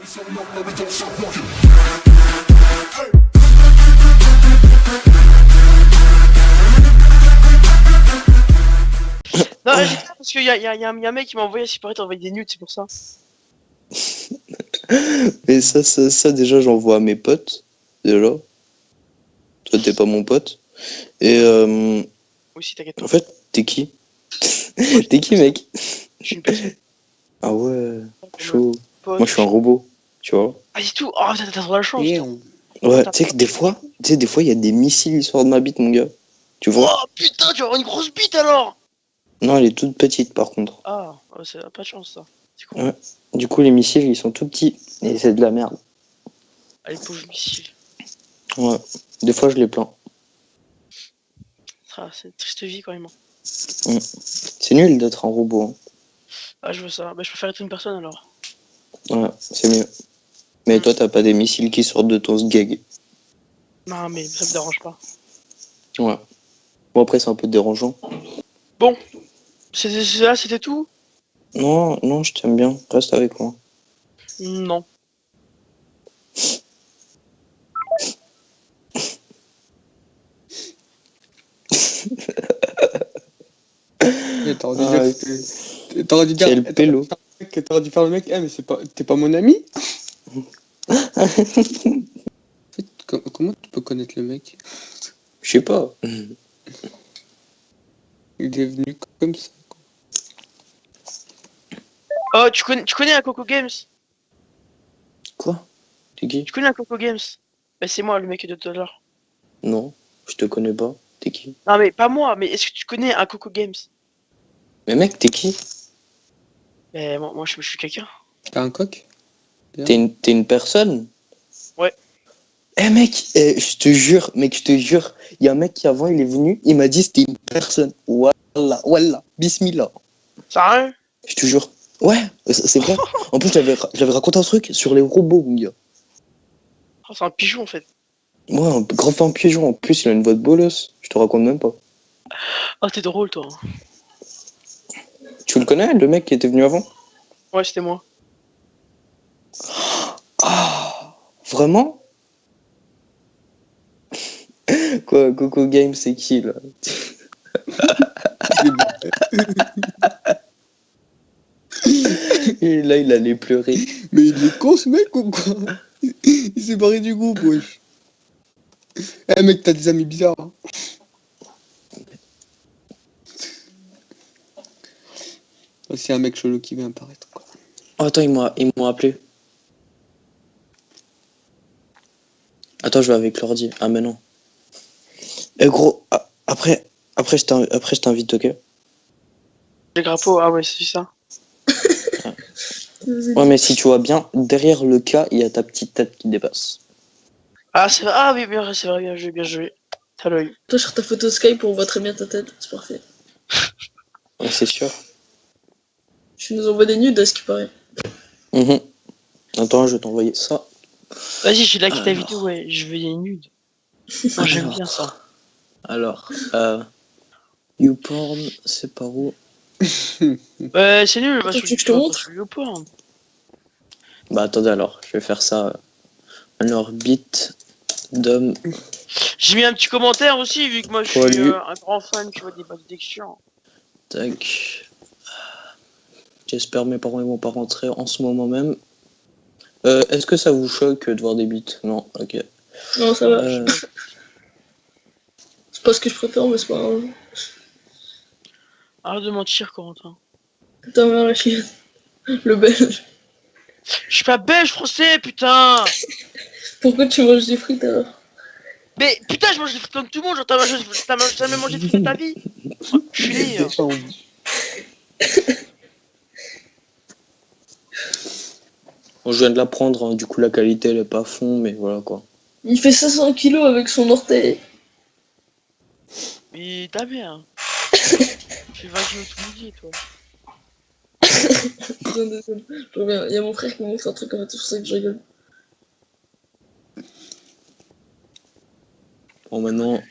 Non, j'ai peur parce qu'il y a un mec qui m'a envoyé, si paraît, t'envoyer des nudes, c'est pour ça. Mais ça déjà, j'envoie à mes potes. Déjà. Toi, t'es pas mon pote. Et Oui, si, t'inquiète pas. en fait, t'es qui? T'es qui, mec? Je suis une personne. Ah ouais, chaud. Pote, Moi, je suis un robot, tu vois. Ah, c'est tout. Oh, t'as trop la chance. Et toi. on... Ouais, tu sais que des fois, il y a des missiles qui sortent de ma bite, mon gars. Tu vois? Oh putain, tu vas avoir une grosse bite alors. Non, elle est toute petite, par contre. Ah, oh, ça a pas de chance ça. C'est con. Ouais. Du coup, les missiles, ils sont tout petits. Et c'est de la merde. Allez, pauvre missile. Ouais. Des fois, je les plains. Ah, c'est une triste vie quand même. C'est nul d'être un robot. Hein. Ah, je veux ça. Bah, je préfère être une personne alors. Ouais, c'est mieux. Mais toi, t'as pas des missiles qui sortent de ton sgeg. Non, mais ça me dérange pas. Ouais. Bon, après, c'est un peu dérangeant. Bon, c'était tout? Non, non, je t'aime bien. Reste avec moi. Non. T'aurais dû dire Quel pélo. t'aurais dû faire le mec, mais t'es pas mon ami. En fait, comment tu peux connaître le mec? Je sais pas. Il est venu comme ça. Oh, tu connais un Coco Games? Quoi? T'es qui? Tu connais un Coco Games? Bah, c'est moi le mec de tout à l'heure. Non, je te connais pas. T'es qui? Non, mais pas moi, mais est-ce que tu connais un Coco Games? Mais mec, t'es qui? Bah, moi je suis quelqu'un. T'as un coq? T'es une personne? Ouais. Eh mec, je te jure, mec, je te jure, il y a un mec qui avant il est venu, il m'a dit c'était une personne. Wallah, bismillah. Sérieux? Je te jure. Ouais, c'est vrai. En plus, j'avais raconté un truc sur les robots, mon gars. Oh, c'est un pigeon en fait. Ouais, un grand fin pigeon. En plus, il a une voix de bolos. Je te raconte même pas. Oh, t'es drôle toi. Tu le connais, le mec qui était venu avant? Ouais, c'était moi. Ah, vraiment? Quoi, Coco Game, c'est qui là? Et là, il allait pleurer. Mais il est con ce mec ou quoi? Il s'est barré du groupe, wesh. Eh mec, t'as des amis bizarres. Hein. C'est un mec chelou qui vient apparaître, quoi. Oh, attends, ils m'ont appelé. Attends, je vais avec l'ordi. Ah, mais non. Eh gros, après je t'invite, ok? Les grappots, ah ouais, c'est ça. Ouais, mais si tu vois bien, derrière le cas, il y a ta petite tête qui dépasse. Ah, c'est vrai, ah oui, bien, c'est vrai, bien joué, bien joué. T'as l'œil. Toi, sur ta photo Skype, on voit très bien ta tête, c'est parfait. Ouais, c'est sûr. Tu nous envoies des nudes à ce qui paraît. Mhm. Attends, je vais t'envoyer ça. Vas-y, j'ai like ta Alors. vidéo, ouais, je veux des nudes. Moi, j'aime bien ça. Alors, YouPorn, c'est par où? C'est nul, bah, Attends, sur tu veux que je te montre sur YouPorn. Bah attendez alors, je vais faire ça. Alors, bit d'homme. J'ai mis un petit commentaire aussi, vu que moi je suis Salut. un grand fan, tu vois, des malédictions. Tac. J'espère mes parents ils vont pas rentrer en ce moment même. Est-ce que ça vous choque de voir des bites? Non, ok. Non, ça va. Euh, C'est pas ce que je préfère, mais c'est pas grave. Arrête de mentir, Corentin. Ta mère la chienne. Le belge. Je suis pas belge, français, putain. Pourquoi tu manges des frites alors? Mais putain, je mange des frites comme tout le monde, genre t'as jamais mangé de frites de ta vie? Enculé. Bon, je viens de la prendre, hein, du coup la qualité elle est pas fond, mais voilà quoi. Il fait 500 kilos avec son orteil. Mais ta mère. Tu fais 20 kilos tout midi, toi. Non, désolé. Je reviens. Il y a mon frère qui me montre un truc en fait, c'est pour ça que je rigole. Bon maintenant,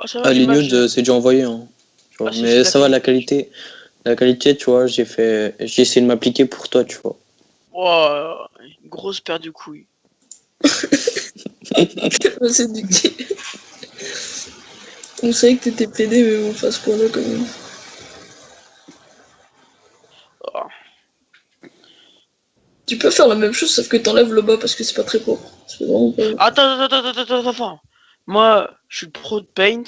Oh, ça va, les l'image, nudes c'est déjà envoyé, hein. Tu vois. Ah, c'est Mais la ça va, qualité. la qualité, tu vois, j'ai essayé de m'appliquer pour toi, tu vois. Oh, une grosse paire de couilles. C'est du On savait que t'étais pédé, mais bon, pas ce point-là quand même. Oh. Tu peux faire la même chose, sauf que t'enlèves le bas parce que c'est pas très propre. C'est vraiment pas... Attends. Moi, je suis le pro de Paint.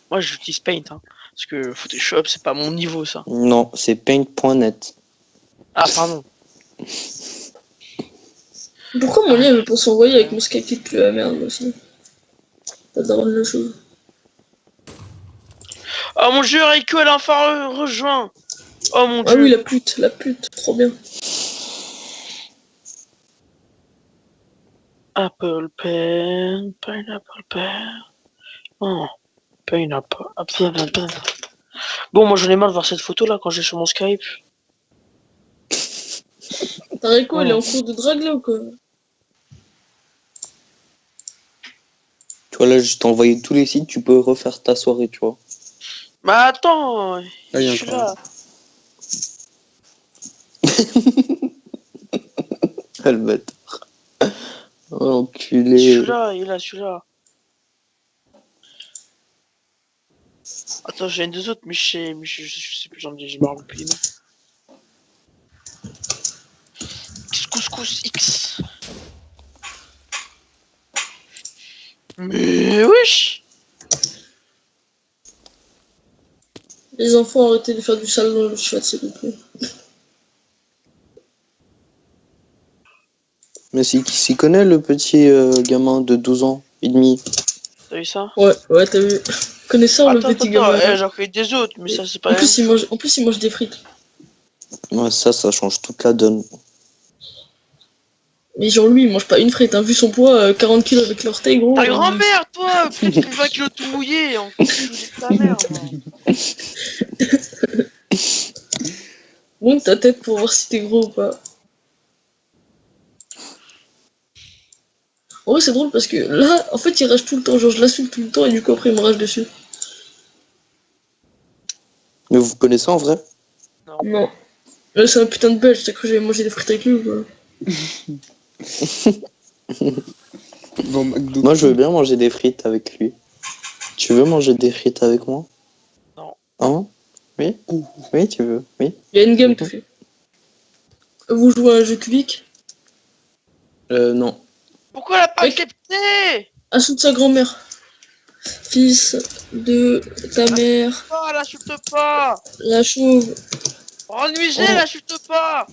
Moi, j'utilise Paint, hein. Parce que Photoshop, c'est pas mon niveau, ça. Non, c'est paint.net. Ah, pardon. Pourquoi mon lien veut pas s'envoyer avec mon Skype plus la merde aussi? Pas d'avoir la chose. Oh mon dieu, Rico, elle a enfin rejoint. Oh mon Ah dieu. oui, la pute, trop bien. Apple Pen, Pineapple Pen. Oh, Pineapple. Bon, moi j'en ai marre de voir cette photo là quand j'ai sur mon Skype. T'as Rico, elle est en cours de drague là ou quoi? Tu vois, là, je t'ai envoyé tous les sites, tu peux refaire ta soirée, tu vois. Bah attends, Ah, il y a je suis encore là. Ah, le bâtard. Oh, Je l'enculé. suis là, il est là, celui-là. Attends, j'ai une deux autres, mais je sais plus, j'ai marre le plus. Couscous X. Mais wesh. Les enfants, arrêtez de faire du sale dans le chat, s'il vous plaît. Mais c'est qui s'y connaît, le petit gamin de 12 ans et demi? T'as vu ça? Ouais, t'as vu. Connaissant le petit gamin. j'en fais des autres, mais ça c'est pas En la plus, même chose. il mange des frites. Ouais, ça change toute la donne. Mais genre lui, il mange pas une frite, hein. Vu son poids, 40 kilos avec l'orteil, gros. Ta grand-mère, toi! Putain, tu fais 20 kilos tout mouillé! En plus, je dis ta mère, moi. Monte ta tête pour voir si t'es gros ou pas. En vrai, c'est drôle parce que là, en fait, il rage tout le temps. Genre, je l'insulte tout le temps et du coup, après, il me rage dessus. Mais vous connaissez en vrai? Non. Là, c'est un putain de belge. T'as cru que j'allais manger des frites avec lui ou quoi? Bon, McDo. Moi, je veux bien manger des frites avec lui. Tu veux manger des frites avec moi? Non. Hein? Oui? Oui, tu veux? Oui? Il y a une gamme, tout fait. Vous jouez à un jeu cubique? Non. Pourquoi elle a pas Mec. accepté? Insulte sa grand-mère. Fils de ta mère, Oh, elle insulte pas! la chauve. Rennuisez, Oh. elle insulte pas!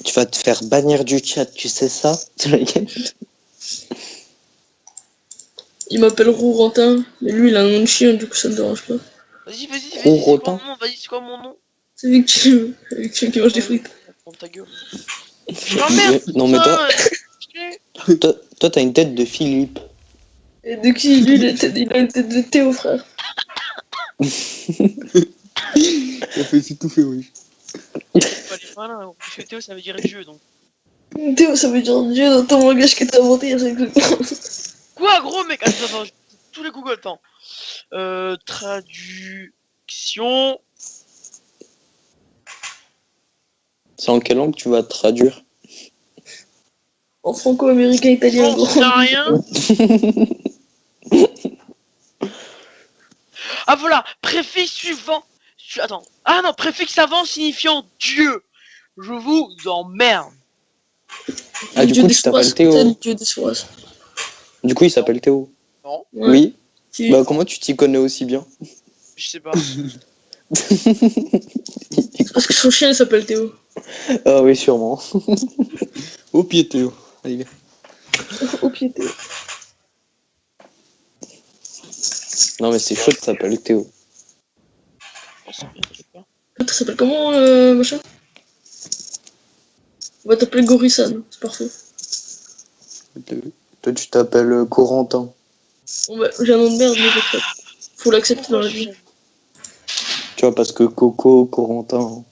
Tu vas te faire bannir du chat, tu sais ça? Il m'appelle Rourantin, mais lui, il a un nom de chien, du coup, ça me dérange pas. Vas-y, c'est quoi Rotin. mon nom? Vas-y, c'est quoi mon nom? C'est Victime qui mange des frites. Prends ta gueule. Non, merde! Non, mais toi, putain, toi, t'as une tête de Philippe. Et de qui? Lui, il a une tête de Théo, frère. Ça fait s'étouffer, oui. Voilà, parce que Théo ça veut dire Dieu donc. Théo, ça veut dire Dieu dans ton langage que t'as inventé il y a 5 secondes. Quoi, gros mec? Attends, tous les Google, attends. Traduction. C'est en quelle langue tu vas traduire? En franco-américain italien, J'en gros. sais rien. Ah voilà, préfixe suivant. Attends. Ah non, préfixe avant signifiant Dieu. Je vous emmerde. Ah, du Dieu coup, des tu t'appelles Souras, Théo. tel Dieu des Souras. Du coup, il s'appelle Théo. Non, Ouais. Oui. Si. Bah, comment tu t'y connais aussi bien? je sais pas. C'est parce que son chien il s'appelle Théo. Ah oui, sûrement. Au pied, Théo. Allez, viens. Au pied Théo. Non, mais c'est chaud, ça s'appelle Théo. Oh, c'est bien, je sais pas. Toi, s'appelle comment, machin? On va t'appeler Gorissan, c'est parfait. Toi, tu t'appelles Corentin. Bon bah, j'ai un nom de merde, mais j'accepte. Faut l'accepter dans la vie. Tu vois, parce que Coco, Corentin.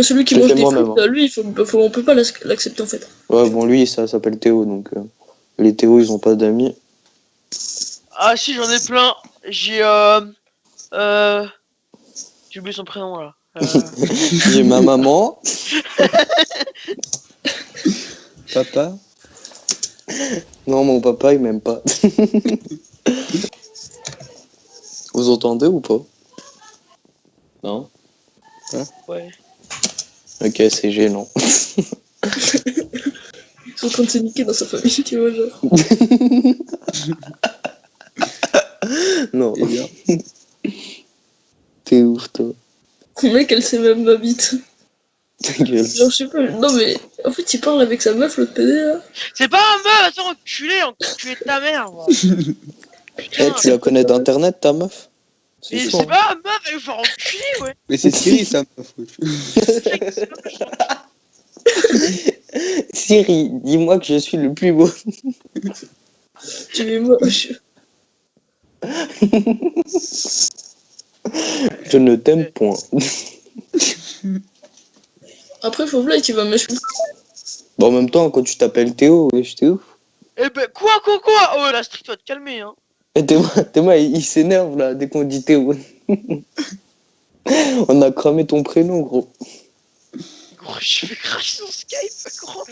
Celui qui C'est mange des moi-même, frites, lui, on peut pas l'accepter en fait. Ouais, bon, lui, ça s'appelle Théo, donc les Théo, ils ont pas d'amis. Ah si, j'en ai plein. J'ai J'ai oublié son prénom là. J'ai ma maman. Papa. Non, mon papa, il m'aime pas. Vous entendez ou pas? Non? Ouais. Ok, c'est gênant. Ils sont en train de se niquer dans sa famille, tu vois, genre. Non, Et bien. t'es ouf, toi. Mon mec, elle sait même ma bite. Ta gueule. Genre, je sais pas, non mais, en fait, il parle avec sa meuf, l'autre PD, là. C'est pas un meuf, attends, enculé de ta mère, moi. Eh, Putain. tu la connais d'internet, ta meuf? C'est Mais chaud, c'est hein. pas un meuf, elle veut faire enculer, ouais. Mais c'est Siri, ça. Siri, dis-moi que je suis le plus beau. Tu es moche. Je ne t'aime point. Après, faut là, tu vas m'acheter. Bon, en même temps, quand tu t'appelles Théo, wesh, t'es ouf. Eh ben, quoi? Oh, la street va te calmer, hein. Et Théma, il s'énerve là dès qu'on dit Théo. On a cramé ton prénom, gros. Gros, je vais cracher son Skype, gros.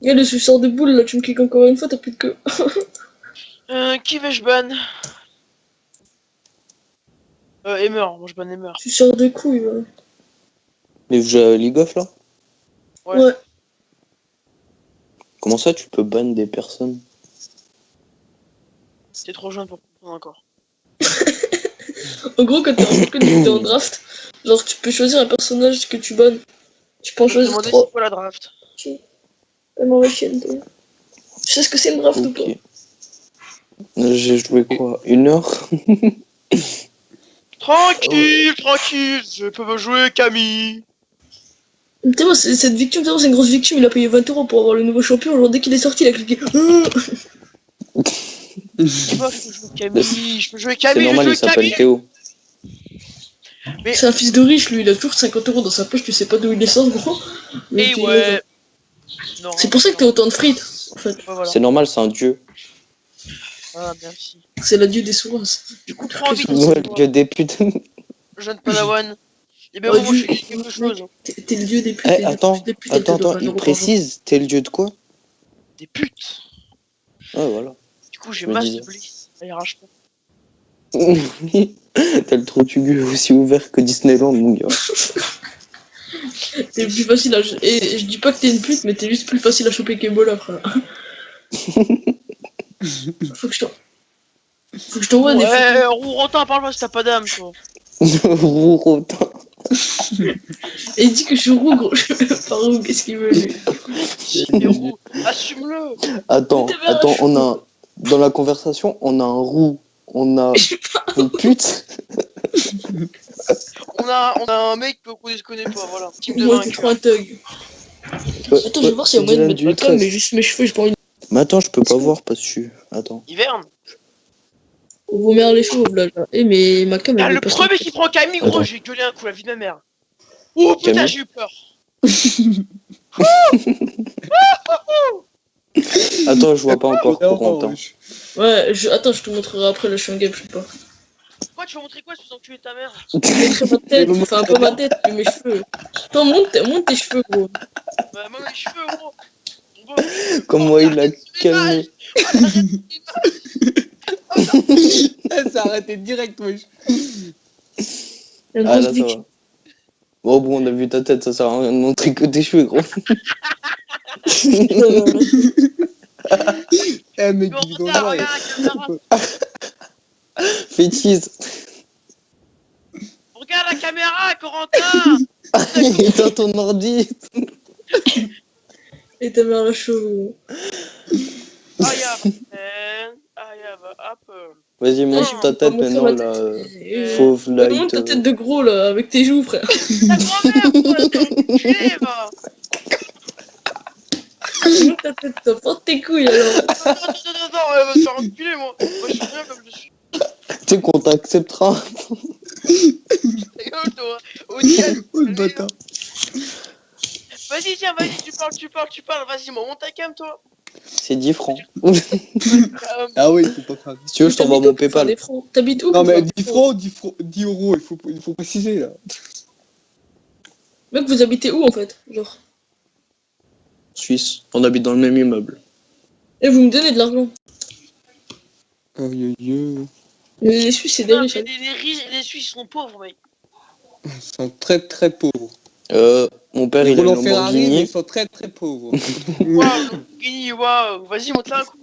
Y'a le suceur de boule, là, tu me cliques encore une fois, t'as plus de queue. Qui vais-je ban? Emmer, moi je ban Emmer. Suceur de couilles, voilà. Mais vous jouez à League of là? Ouais. Ouais. Comment ça tu peux ban des personnes? T'es trop jeune pour comprendre encore. En gros, quand t'es en draft, genre, tu peux choisir un personnage que tu bannes. Tu peux en Je me choisir demandais 3. c'est quoi la draft. Tu sais ce que c'est le draft ou pas? Ok. J'ai joué quoi? 1 heure? Tranquille, je peux me jouer Camille. T'es moi, cette victime, c'est une grosse victime, il a payé 20 € pour avoir le nouveau champion, genre dès qu'il est sorti, il a cliqué. Moi je peux jouer Camille, C'est normal, il s'appelle Théo. C'est un fils de riche, lui, il a toujours 50 € dans sa poche, tu sais pas d'où il les sort, gros. Mais Et t'es- ouais. Non, C'est pour ça que t'as autant de frites, en fait. Ouais, voilà. C'est normal, c'est un dieu. Ah, merci. C'est la dieu des souras. Du coup, trop envie de Ouais, le dieu des putes. jeune Padawan. Et ben Ouais, bon, moi je du- fais quelque chose. Hein. T'es le dieu des putes. Eh, et attends, des putes, elles te donnent un il euro par précise, t'es le dieu de quoi? Des putes. Ah, voilà. Du coup, j'ai Je me masse disais. de blé. Ça ira, pas. T'as le trou du gueux aussi ouvert que Disneyland, mon gars. jour. T'es plus facile à. Et je dis pas que t'es une pute, mais t'es juste plus facile à choper qu'Ebola, frère. Faut que je t'envoie des photos. Ouais, Rourotin, parle pas si t'as pas d'âme, toi. Rourotin. Et il dit que je suis roux, gros. Je vais pas roux, qu'est-ce qu'il veut, lui? T'es roux. Assume-le. Attends, Mais t'es bien on a. Dans la conversation, on a un roux, on a une pute. On a un mec qu'on ne connaît pas, voilà. Team de Moi, t'es vainqueurs. trop un thug. Attends, je vais voir s'il y a moyen de mettre ma cam, mais juste mes cheveux, j'ai pas envie de. Mais attends, je peux pas voir parce que. Attends. Hiverne. On vous met les chauves, là. Eh, mais ma cam, Ah, elle le veut pas premier qui prend Camille, gros, Attends. je vais gueuler un coup, la vie de ma mère. Oh putain, Camille j'ai eu peur. Attends, je vois pas encore Corentin. Ouais, attends, je te montrerai après, là, je suis en game, je sais pas. Quoi, tu vas montrer quoi, si tu enculé de ta mère? Je mettrai ma tête, enfin, un peu ma tête, puis mes cheveux. Toi, monte tes cheveux, gros. Bah, moi, mes cheveux, gros. Bon, Comment il a arrête de calmé. Ça a arrêté direct, wesh. Il y a une Ah grosse là, ça dick. va. Oh bon, on a vu ta tête, ça sert à rien de montrer que tes cheveux, gros. Eh, mec, Bon, il est dans regarde, le regarde la caméra. Fétise. Regarde la caméra, Corentin. Éteins ton ordi. Et ta mère la chauve. I have a apple. Vas-y, montre ta tête maintenant, là. Fauve, Montre light. ta tête de gros, là, avec tes joues, frère. Ta grand-mère, toi, t'es enculé, va. Montre ta tête, toi. Porte tes couilles, alors. Attends, elle va se faire enculer, moi. Moi, je suis bien comme je suis. Tu sais qu'on t'acceptera. Ta gueule, toi. Odiane, Oh, le bâtard. Vas-y, tiens, vas-y, tu parles. Vas-y, monte ta cam, toi. c'est 10 francs. Ah oui, c'est pas grave. Si tu veux, je t'envoie mon PayPal. T'habites où Non, pour mais faire 10 des francs, 10 euros, il faut préciser là. Mec, vous habitez où en fait? Genre. Suisse, on habite dans le même immeuble. Et vous me donnez de l'argent. Aïe aïe aïe. Les Suisses, c'est des Non, riches. mais hein. les Suisses sont pauvres, mec. Ils sont très très pauvres. Mon père, Ils il a roulent une en Ferrari, mais Lamborghini. ils sont très très pauvres. Waouh, Lamborghini, waouh. Vas-y, monte là un coup.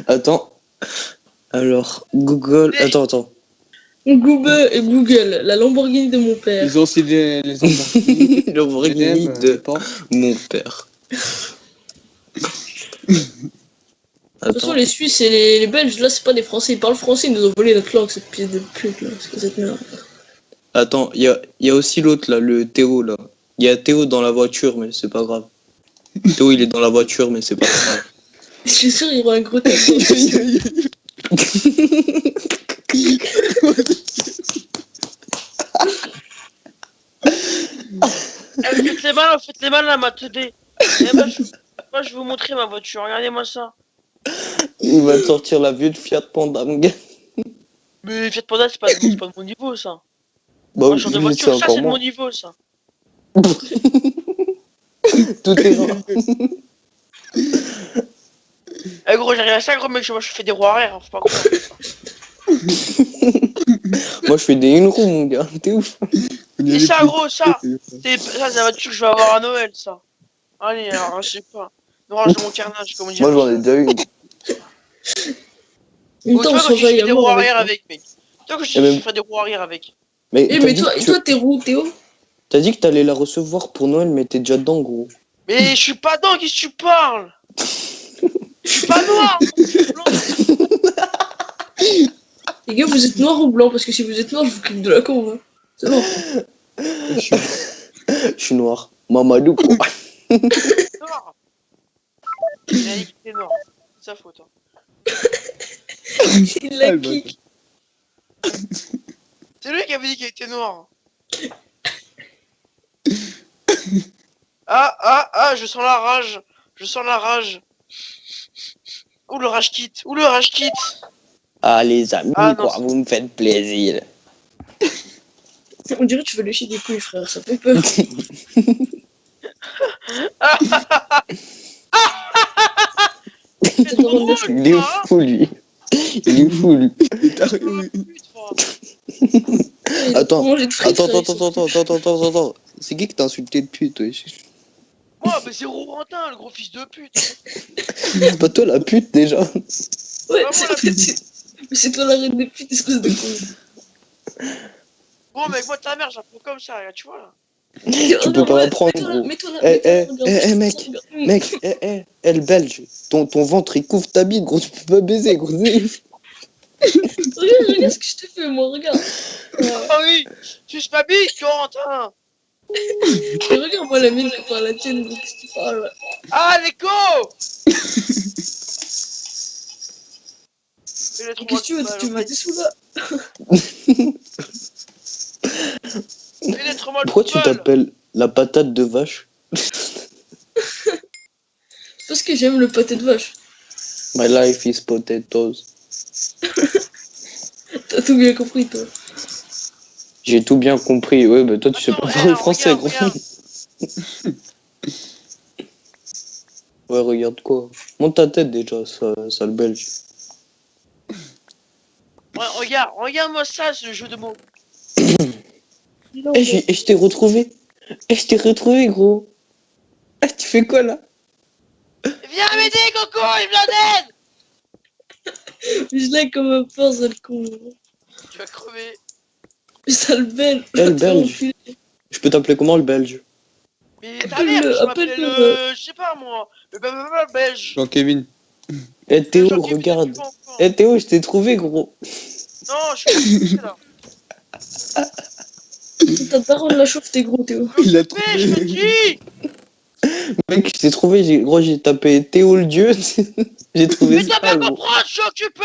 Attends. Alors, Google. Mais- Attends. Google, la Lamborghini de mon père. Ils ont aussi les Lamborghini. Lamborghini BM, de dépend. mon père. De toute façon, Attends. les Suisses et les Belges, là, c'est pas des Français. Ils parlent français, ils nous ont volé notre langue, cette pièce de pute, là. C'est cette merde. Attends, il y a aussi l'autre là, le Théo là. Il y a Théo dans la voiture, mais c'est pas grave. Théo, il est dans la voiture, mais c'est pas grave. Je suis sûr, il y aura un gros texte. Faites les malins, ma teudée. Moi, je vais vous montrer ma voiture. Regardez-moi ça. Il va te sortir la vieux de Fiat Panda, mon gars. Mais Fiat Panda, c'est pas de mon niveau, ça. Bah, Moi, ce genre de c'est voiture, ça, encore c'est de mon moins. niveau, ça. Tout est rare. Eh gros, j'arrive à ça, gros, mec, moi, je fais des roues arrière, hein, faut pas croire. Moi, je fais des une roue, mon gars. T'es ouf. Et ça, gros, ça, c'est la voiture que je vais avoir à Noël, ça. Allez, alors, je sais pas. L'orage de mon carnage, comme on dit. Moi, j'en ai déjà une. Une Oh, temps, toi, on quand tu s'enjaille fais à des roues mort avec arrière toi. avec, mec. Toi, quand Et même- je fais des roues arrière avec. Mais Eh, t'as mais dit toi, que et toi, t'es où, Théo? t'as dit que t'allais la recevoir pour Noël, mais t'es déjà dedans, gros. Mais je suis pas dedans, qu'est-ce que tu parles? Je suis pas noir, je suis blanc. Les gars, vous êtes noir ou blanc? Parce que si vous êtes noir, je vous clique de la con. Hein. C'est bon. Je suis noir. Mamadou, gros. Noir. Il a dit qu'il était noir. C'est sa faute. Hein. Il la kick. C'est lui qui avait dit qu'il était noir. Ah, je sens la rage. Je sens la rage. Où le rage quitte? Où le rage quitte? Ah, les amis, Ah, non, quoi, c'est- vous me faites plaisir. On dirait que tu veux lécher des couilles, frère. Ça fait peur. C'est trop drôle, Il est ça, hein. fou, lui. Il est fou, lui. Oh, pute, frère. Attends, Manger de frites, attends. C'est qui que t'as insulté de pute, wesh? Moi, mais c'est Rorentin, le gros fils de pute. Pas toi, la pute, déjà. Ouais, Vraiment, mais c'est toi la reine des putes, espèce de con. Bon, mec, moi, ta mère, j'apprends comme ça, là, tu vois, là. Tu peux pas la prendre, gros. Mets-toi là, Mec, le belge, ton ventre, il couvre ta bite, gros, tu peux pas baiser, gros. Regarde ce que je te fais, moi, regarde. Ah oui, tu se m'habilles, Corentin. Et regarde, moi, la mienne, c'est pas la tienne, donc qu'est-ce que tu parles là? Ah, l'écho. Qu'est-ce que tu veux? Tu veux des sous là? Pourquoi tu t'appelles la patate de vache? Parce que j'aime le pâté de vache. My life is potatoes. T'as tout bien compris, toi. J'ai tout bien compris, ouais, bah toi tu sais Attends, pas parler français, regarde, gros. regarde. Ouais, regarde quoi. Monte ta tête déjà, ça le belge. Ouais, regarde-moi ça, ce jeu de mots. Je t'ai retrouvé. Je t'ai retrouvé, gros. Tu fais quoi là? Viens m'aider, Coco, il vient d'aide. Je l'ai comme un force, le con. Tu vas crever. Sale belle. Eh, le belge. Je peux t'appeler comment, le belge? Mais ta mère, Appelle-le, je m'appelle appelle-le. le... Je sais pas, moi. Le belge. Jean-Kevin. Eh Théo, Jean-Kevin, regarde. tu vas encore. Eh Théo, je t'ai trouvé, gros. Non, je suis pas là. Ta daronne la chauffe, t'es gros, Théo. Il a Mais je me trouvé. dis. Mec, je t'ai trouvé, gros, j'ai tapé Théo le dieu. J'ai trouvé Mais t'as ça, pas gros. comprendre, je suis occupé.